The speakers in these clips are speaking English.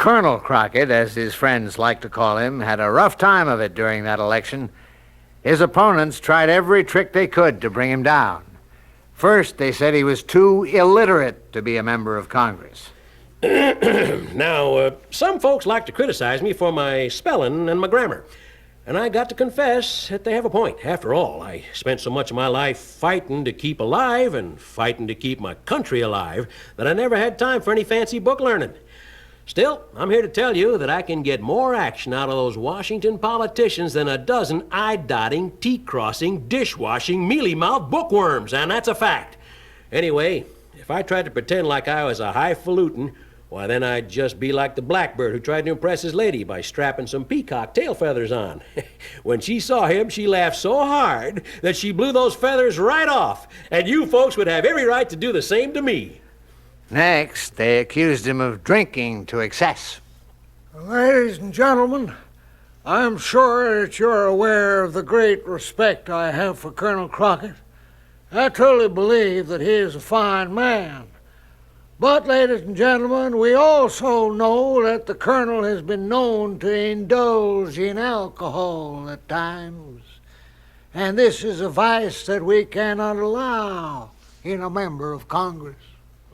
Colonel Crockett, as his friends like to call him, had a rough time of it during that election. His opponents tried every trick they could to bring him down. First, they said he was too illiterate to be a member of Congress. Now, some folks like to criticize me for my spelling and my grammar. And I got to confess that they have a point. After all, I spent so much of my life fighting to keep alive and fighting to keep my country alive that I never had time for any fancy book learning. Still, I'm here to tell you that I can get more action out of those Washington politicians than a dozen eye-dotting, tea-crossing, dishwashing, mealy-mouthed bookworms, and that's a fact. Anyway, if I tried to pretend like I was a highfalutin, why, then I'd just be like the blackbird who tried to impress his lady by strapping some peacock tail feathers on. When she saw him, she laughed so hard that she blew those feathers right off, and you folks would have every right to do the same to me. Next, they accused him of drinking to excess. Ladies and gentlemen, I'm sure that you're aware of the great respect I have for Colonel Crockett. I truly believe that he is a fine man. But, ladies and gentlemen, we also know that the Colonel has been known to indulge in alcohol at times. And this is a vice that we cannot allow in a member of Congress.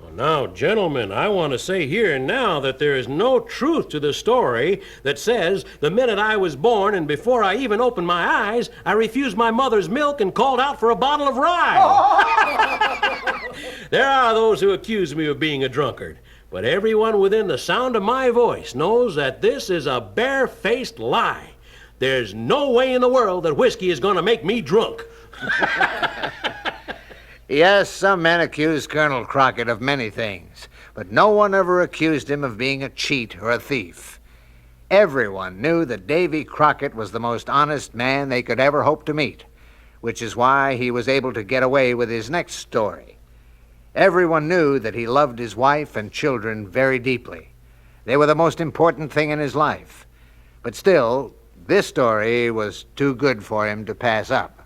Well, now, gentlemen, I want to say here and now that there is no truth to the story that says the minute I was born and before I even opened my eyes, I refused my mother's milk and called out for a bottle of rye. There are those who accuse me of being a drunkard, but everyone within the sound of my voice knows that this is a bare-faced lie. There's no way in the world that whiskey is going to make me drunk. Yes, some men accused Colonel Crockett of many things, but no one ever accused him of being a cheat or a thief. Everyone knew that Davy Crockett was the most honest man they could ever hope to meet, which is why he was able to get away with his next story. Everyone knew that he loved his wife and children very deeply. They were the most important thing in his life. But still, this story was too good for him to pass up.